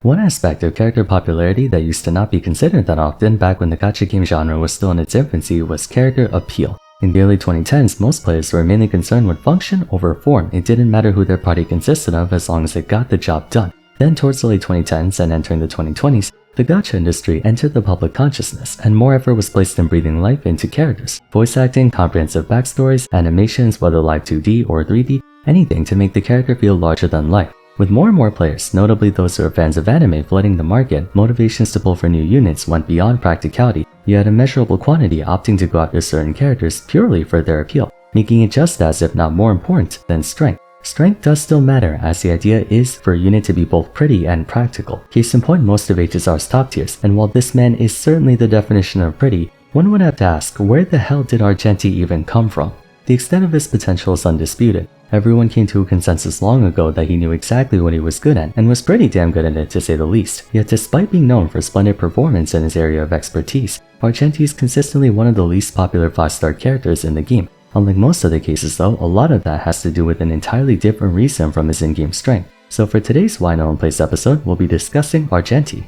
One aspect of character popularity that used to not be considered that often back when the gacha game genre was still in its infancy was character appeal. In the early 2010s, most players were mainly concerned with function over form. It didn't matter who their party consisted of as long as it got the job done. Then towards the late 2010s and entering the 2020s, the gacha industry entered the public consciousness, and more effort was placed in breathing life into characters. Voice acting, comprehensive backstories, animations, whether live 2D or 3D, anything to make the character feel larger than life. With more and more players, notably those who are fans of anime, flooding the market, motivations to pull for new units went beyond practicality. You had a measurable quantity opting to go after certain characters purely for their appeal, making it just as, if not more important, than strength. Strength does still matter, as the idea is for a unit to be both pretty and practical. Case in point, most of HSR's top tiers, and while this man is certainly the definition of pretty, one would have to ask, where the hell did Argenti even come from? The extent of his potential is undisputed. Everyone came to a consensus long ago that he knew exactly what he was good at, and was pretty damn good at it to say the least. Yet despite being known for splendid performance in his area of expertise, Argenti is consistently one of the least popular 5-star characters in the game. Unlike most other cases though, a lot of that has to do with an entirely different reason from his in-game strength. So for today's Why No One Plays episode, we'll be discussing Argenti.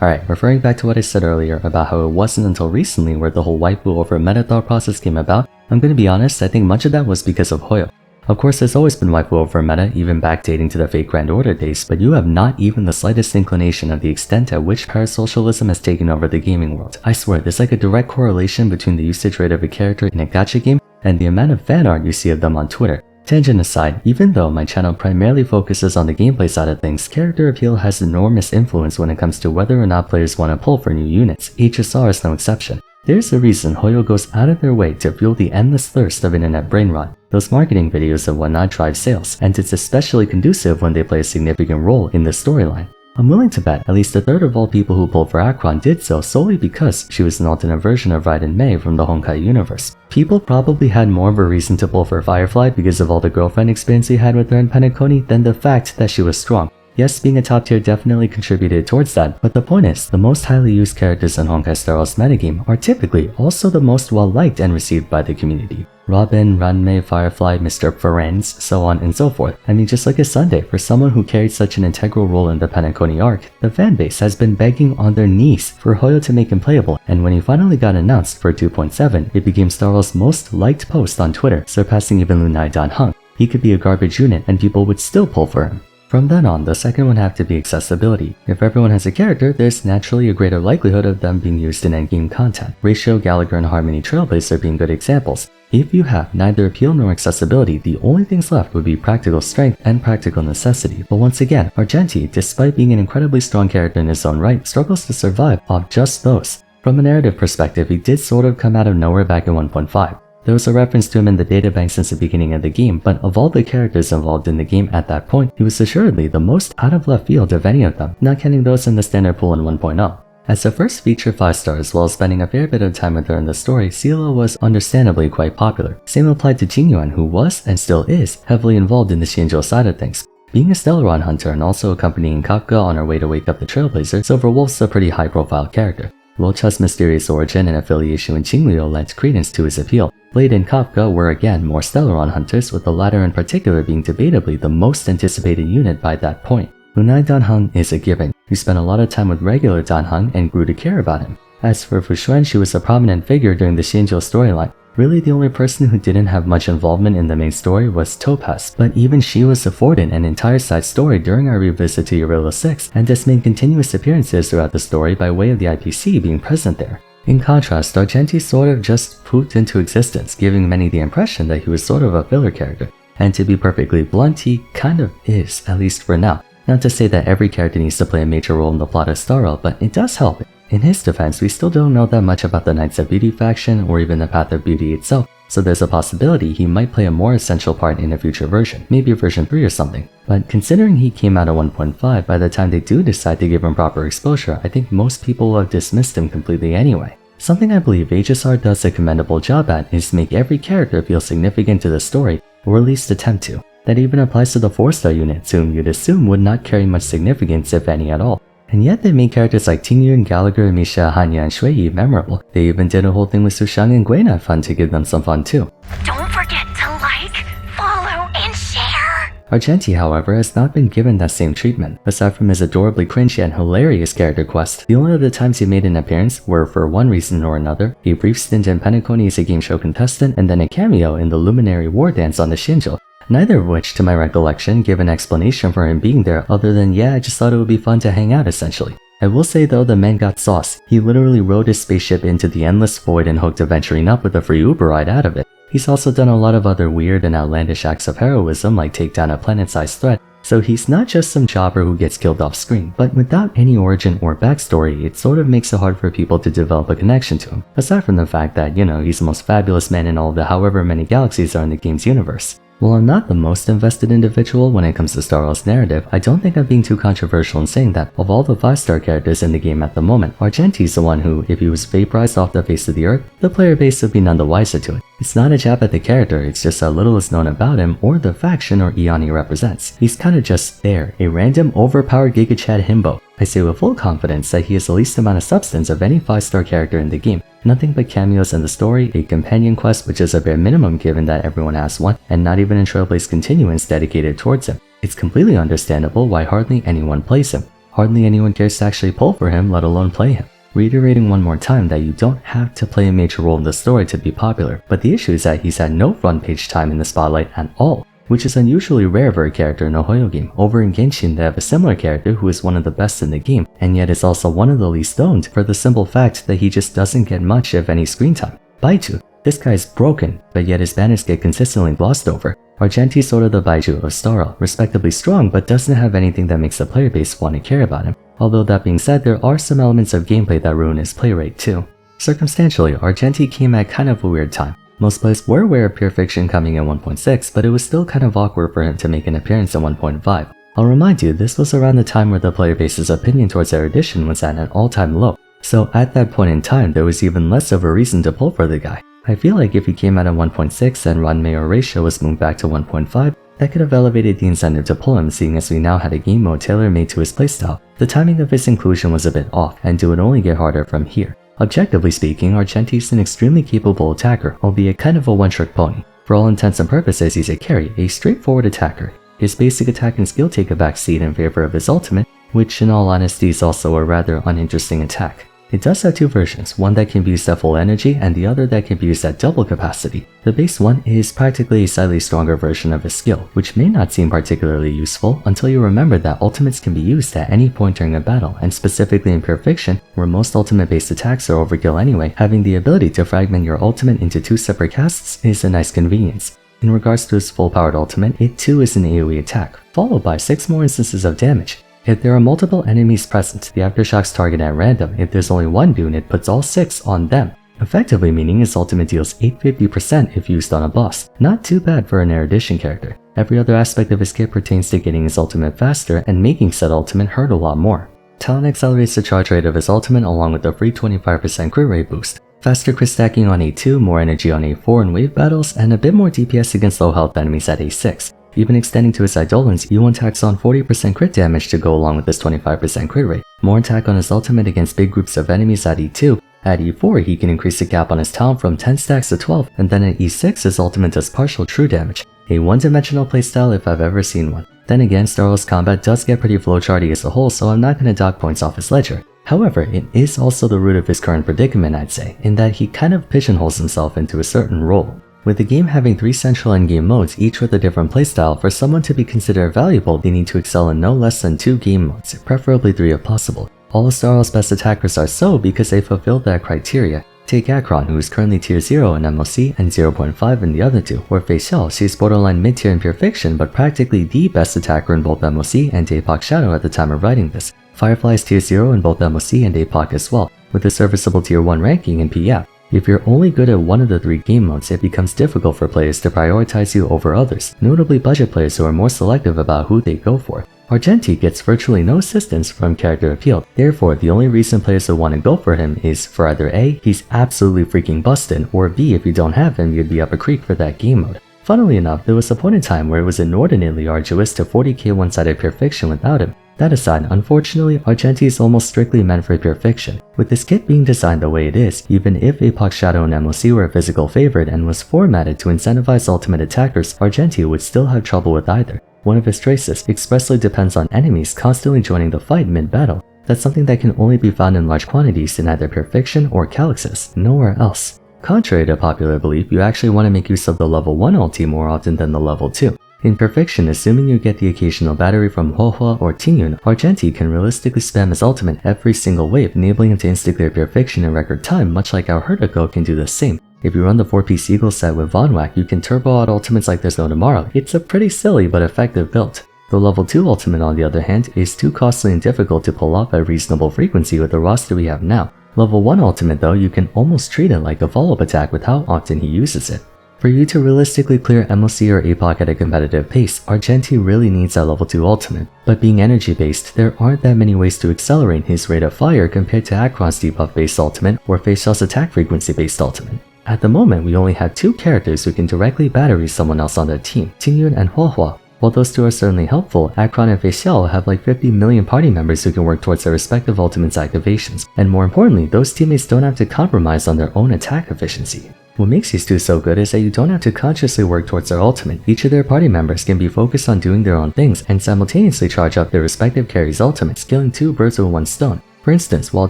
Alright, referring back to what I said earlier about how it wasn't until recently where the whole waifu over meta thought process came about, I'm gonna be honest, I think much of that was because of Hoyo. Of course, there's always been waifu over meta, even backdating to the fake Grand Order days, but you have not even the slightest inclination of the extent at which parasocialism has taken over the gaming world. I swear, there's like a direct correlation between the usage rate of a character in a gacha game and the amount of fan art you see of them on Twitter. Tangent aside, even though my channel primarily focuses on the gameplay side of things, character appeal has enormous influence when it comes to whether or not players want to pull for new units. HSR is no exception. There's a reason Hoyo goes out of their way to fuel the endless thirst of internet brain rot. Those marketing videos and whatnot drive sales, and it's especially conducive when they play a significant role in the storyline. I'm willing to bet at least a third of all people who pulled for Akron did so solely because she was an alternate version of Raiden Mei from the Honkai universe. People probably had more of a reason to pull for Firefly because of all the girlfriend experience he had with her in Penacony than the fact that she was strong. Yes, being a top tier definitely contributed towards that, but the point is, the most highly used characters in Honkai Star Rail's metagame are typically also the most well liked and received by the community. Robin, Ranmei, Firefly, Mr. Ferenz, so on and so forth. I mean, just like a Sunday, for someone who carried such an integral role in the Penacony arc, the fanbase has been begging on their knees for Hoyo to make him playable, and when he finally got announced for 2.7, it became Star Rail's most liked post on Twitter, surpassing even Lunai Danheng. He could be a garbage unit and people would still pull for him. From then on, the second would have to be accessibility. If everyone has a character, there's naturally a greater likelihood of them being used in endgame content. Ratio, Gallagher, and Harmony Trailblazer being good examples. If you have neither appeal nor accessibility, the only things left would be practical strength and practical necessity. But once again, Argenti, despite being an incredibly strong character in his own right, struggles to survive off just those. From a narrative perspective, he did sort of come out of nowhere back in 1.5. There was a reference to him in the databank since the beginning of the game, but of all the characters involved in the game at that point, he was assuredly the most out of left field of any of them, not counting those in the standard pool in 1.0. As the first feature 5-star as well as spending a fair bit of time with her in the story, Cielo was understandably quite popular. Same applied to Jingyuan, who was, and still is, heavily involved in the Shinjo side of things. Being a Stellaron hunter and also accompanying Kafka on her way to wake up the Trailblazer, Silver Wolf's a pretty high-profile character. Luocha's mysterious origin and affiliation with Qingliu lent credence to his appeal. Blade and Kafka were again more Stellaron hunters, with the latter in particular being debatably the most anticipated unit by that point. Lunai Danheng is a given. You spent a lot of time with regular Danheng and grew to care about him. As for Fuxuan, she was a prominent figure during the Shinjo storyline. Really, the only person who didn't have much involvement in the main story was Topaz, but even she was afforded an entire side story during our revisit to Eurilla 6, and has made continuous appearances throughout the story by way of the IPC being present there. In contrast, Argenti sort of just pooped into existence, giving many the impression that he was sort of a filler character. And to be perfectly blunt, he kind of is, at least for now. Not to say that every character needs to play a major role in the plot of Star Rail, but it does help. In his defense, we still don't know that much about the Knights of Beauty faction or even the Path of Beauty itself, so there's a possibility he might play a more essential part in a future version, maybe version 3 or something. But considering he came out at 1.5, by the time they do decide to give him proper exposure, I think most people will have dismissed him completely anyway. Something I believe HSR does a commendable job at is make every character feel significant to the story, or at least attempt to. That even applies to the 4-star units, whom you'd assume would not carry much significance if any at all. And yet they made characters like Tingyun, Gallagher, Misha, Hanya, and Shuiyi memorable. They even did a whole thing with Sushang and Guina fun to give them some fun too. Don't forget to like, follow, and share! Argenti, however, has not been given that same treatment. Aside from his adorably cringy and hilarious character quest, the only other times he made an appearance were, for one reason or another, a brief stint in Penacony as a game show contestant and then a cameo in the Luminary War Dance on the Shinjo, neither of which, to my recollection, give an explanation for him being there other than yeah, I just thought it would be fun to hang out essentially. I will say though, the man got sauce. He literally rode his spaceship into the endless void and hooked to venturing up with a free Uber ride out of it. He's also done a lot of other weird and outlandish acts of heroism like take down a planet-sized threat, so he's not just some jobber who gets killed off screen, but without any origin or backstory, it sort of makes it hard for people to develop a connection to him, aside from the fact that, he's the most fabulous man in all of the however many galaxies are in the game's universe. While I'm not the most invested individual when it comes to Star Wars narrative, I don't think I'm being too controversial in saying that of all the 5-star characters in the game at the moment, Argenti's the one who, if he was vaporized off the face of the earth, the player base would be none the wiser to it. It's not a jab at the character, it's just how little is known about him or the faction or eon he represents. He's kinda just there, a random overpowered Giga Chad himbo. I say with full confidence that he has the least amount of substance of any 5-star character in the game. Nothing but cameos in the story, a companion quest which is a bare minimum given that everyone has one, and not even a Trailblaze continuance dedicated towards him. It's completely understandable why hardly anyone plays him. Hardly anyone cares to actually pull for him, let alone play him. Reiterating one more time that you don't have to play a major role in the story to be popular, but the issue is that he's had no front page time in the spotlight at all, which is unusually rare for a character in a Hoyo game. Over in Genshin, they have a similar character who is one of the best in the game, and yet is also one of the least owned for the simple fact that he just doesn't get much if any screen time. Baiju. This guy is broken, but yet his banners get consistently glossed over. Argenti's sort of the Baiju of Starl, respectably strong but doesn't have anything that makes the player base want to care about him. Although that being said, there are some elements of gameplay that ruin his play rate too. Circumstantially, Argenti came at kind of a weird time. Most players were aware of Pure Fiction coming in 1.6, but it was still kind of awkward for him to make an appearance in 1.5. I'll remind you, this was around the time where the player base's opinion towards their edition was at an all-time low, so at that point in time there was even less of a reason to pull for the guy. I feel like if he came out in 1.6 and Ranmei ratio was moved back to 1.5, that could have elevated the incentive to pull him, seeing as we now had a game mode tailor-made to his playstyle. The timing of his inclusion was a bit off, and it would only get harder from here. Objectively speaking, Argenti is an extremely capable attacker, albeit kind of a one-trick pony. For all intents and purposes, he's a carry, a straightforward attacker. His basic attack and skill take a backseat in favor of his ultimate, which in all honesty is also a rather uninteresting attack. It does have two versions, one that can be used at full energy and the other that can be used at double capacity. The base one is practically a slightly stronger version of his skill, which may not seem particularly useful until you remember that ultimates can be used at any point during a battle, and specifically in Pure Fiction, where most ultimate-based attacks are overkill anyway, having the ability to fragment your ultimate into 2 separate casts is a nice convenience. In regards to his full-powered ultimate, it too is an AoE attack, followed by 6 more instances of damage. If there are multiple enemies present, the aftershocks target at random. If there's only one dune, it puts all 6 on them, effectively meaning his ultimate deals 850% if used on a boss. Not too bad for an erudition character. Every other aspect of his kit pertains to getting his ultimate faster and making said ultimate hurt a lot more. Talent accelerates the charge rate of his ultimate along with a free 25% crit rate boost. Faster crit stacking on A2, more energy on A4 in wave battles, and a bit more DPS against low health enemies at A6. Even extending to his Eidolons, E1 tacks on 40% crit damage to go along with his 25% crit rate. More attack on his ultimate against big groups of enemies at E2. At E4, he can increase the gap on his talent from 10 stacks to 12, and then at E6, his ultimate does partial true damage. A one-dimensional playstyle if I've ever seen one. Then again, Star Wars combat does get pretty flowcharty as a whole, so I'm not going to dock points off his ledger. However, it is also the root of his current predicament, I'd say, in that he kind of pigeonholes himself into a certain role. With the game having 3 central endgame modes, each with a different playstyle, for someone to be considered valuable, they need to excel in no less than 2 game modes, preferably 3 if possible. All of Star Wars' best attackers are so because they fulfill that criteria. Take Akron, who is currently tier 0 in MOC and 0.5 in the other 2, or Fei Xiao, she's borderline mid-tier in Pure Fiction but practically the best attacker in both MOC and Apoc Shadow at the time of writing this. Firefly is tier 0 in both MOC and Apoc as well, with a serviceable tier 1 ranking in PF. If you're only good at one of the 3 game modes, it becomes difficult for players to prioritize you over others, notably budget players who are more selective about who they go for. Argenti gets virtually no assistance from character appeal, therefore the only reason players would want to go for him is for either A, he's absolutely freaking bustin', or B, if you don't have him, you'd be up a creek for that game mode. Funnily enough, there was a point in time where it was inordinately arduous to 40k one-sided Pure Fiction without him. That aside, unfortunately, Argenti is almost strictly meant for Pure Fiction. With this kit being designed the way it is, even if Apoc Shadow and MOC were a physical favorite and was formatted to incentivize ultimate attackers, Argenti would still have trouble with either. One of his traces expressly depends on enemies constantly joining the fight mid-battle. That's something that can only be found in large quantities in either Perfection or Calyxus, nowhere else. Contrary to popular belief, you actually want to make use of the level 1 ulti more often than the level 2. In Perfection, assuming you get the occasional battery from Huohua or Tingyun, Argenti can realistically spam his ultimate every single wave, enabling him to insta-clear Perfection in record time, much like how Hertako can do the same. If you run the 4-piece Eagle set with Von Whack, you can turbo out ultimates like there's no tomorrow. It's a pretty silly but effective build. The level 2 ultimate, on the other hand, is too costly and difficult to pull off at reasonable frequency with the roster we have now. Level 1 ultimate though, you can almost treat it like a follow-up attack with how often he uses it. For you to realistically clear MLC or APOC at a competitive pace, Argenti really needs that level 2 ultimate. But being energy based, there aren't that many ways to accelerate his rate of fire compared to Acheron's debuff based ultimate or Facial's attack frequency based ultimate. At the moment, we only have 2 characters who can directly battery someone else on their team, Tingyun and Huohua. While those 2 are certainly helpful, Acheron and Facial have like 50 million party members who can work towards their respective ultimates activations, and more importantly, those teammates don't have to compromise on their own attack efficiency. What makes these 2 so good is that you don't have to consciously work towards their ultimate. Each of their party members can be focused on doing their own things and simultaneously charge up their respective carries' ultimates, killing 2 birds with 1 stone. For instance, while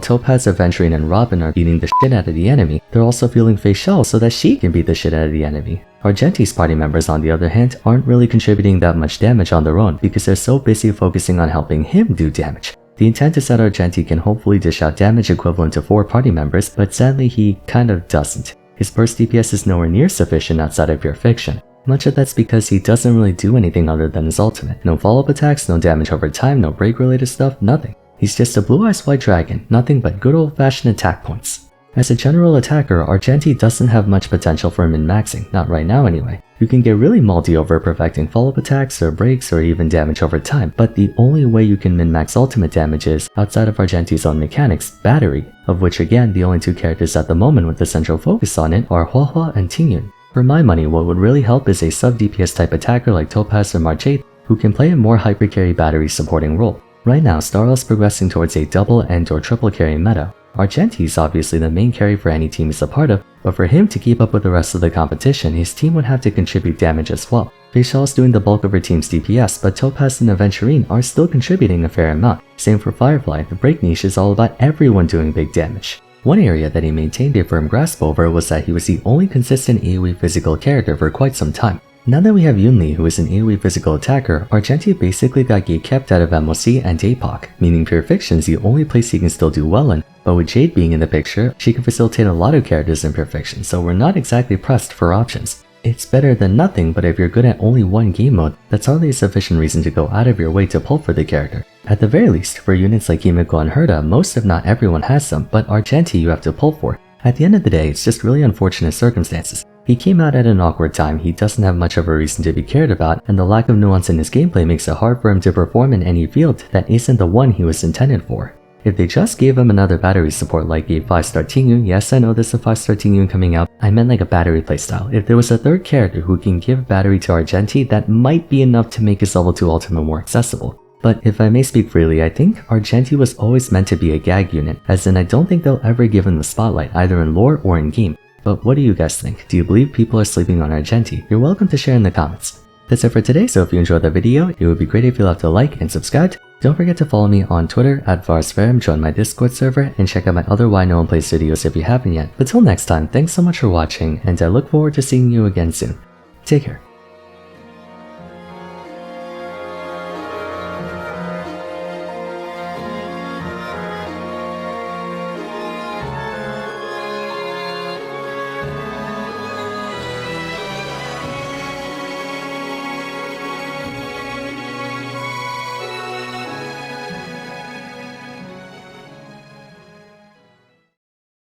Topaz, Aventurine, and Robin are beating the shit out of the enemy, they're also fueling Facial so that she can beat the shit out of the enemy. Argenti's party members, on the other hand, aren't really contributing that much damage on their own because they're so busy focusing on helping him do damage. The intent is that Argenti can hopefully dish out damage equivalent to 4 party members, but sadly he kind of doesn't. His burst DPS is nowhere near sufficient outside of pure fiction. Much of that's because he doesn't really do anything other than his ultimate. No follow-up attacks, no damage over time, no break related stuff, nothing. He's just a blue-eyes white dragon, nothing but good old-fashioned attack points. As a general attacker, Argenti doesn't have much potential for min-maxing, not right now anyway. You can get really multi over perfecting follow-up attacks or breaks or even damage over time, but the only way you can min-max ultimate damage is, outside of Argenti's own mechanics, battery, of which again the only 2 characters at the moment with the central focus on it are Huohua and Tingyun. For my money, what would really help is a sub-DPS type attacker like Topaz or Marchate who can play a more hyper-carry battery supporting role. Right now, Starl is progressing towards a double and or triple carry meta. Argenti is obviously the main carry for any team he's a part of, but for him to keep up with the rest of the competition, his team would have to contribute damage as well. Facial is doing the bulk of her team's DPS, but Topaz and Aventurine are still contributing a fair amount. Same for Firefly, the break niche is all about everyone doing big damage. One area that he maintained a firm grasp over was that he was the only consistent AoE physical character for quite some time. Now that we have Yunli, who is an AoE physical attacker, Argenti basically got gate-kept out of MOC and APOC, meaning Pure Fiction's the only place he can still do well in, but with Jade being in the picture, she can facilitate a lot of characters in Pure Fiction, so we're not exactly pressed for options. It's better than nothing, but if you're good at only one game mode, that's hardly a sufficient reason to go out of your way to pull for the character. At the very least, for units like Himiko and Herta, most if not everyone has them, but Argenti you have to pull for. At the end of the day, it's just really unfortunate circumstances. He came out at an awkward time, he doesn't have much of a reason to be cared about, and the lack of nuance in his gameplay makes it hard for him to perform in any field that isn't the one he was intended for. If they just gave him another battery support like a 5-star Tingyun, yes I know there's a 5-star Tingyun coming out, I meant like a battery playstyle. If there was a third character who can give battery to Argenti, that might be enough to make his level 2 ultimate more accessible. But if I may speak freely, I think Argenti was always meant to be a gag unit, as in I don't think they'll ever give him the spotlight either in lore or in game. But what do you guys think? Do you believe people are sleeping on Argenti? You're welcome to share in the comments. That's it for today, so if you enjoyed the video, it would be great if you left a like and subscribed. Don't forget to follow me on Twitter at Vars, join my Discord server, and check out my other Why No One Plays videos if you haven't yet. But till next time, thanks so much for watching, and I look forward to seeing you again soon. Take care.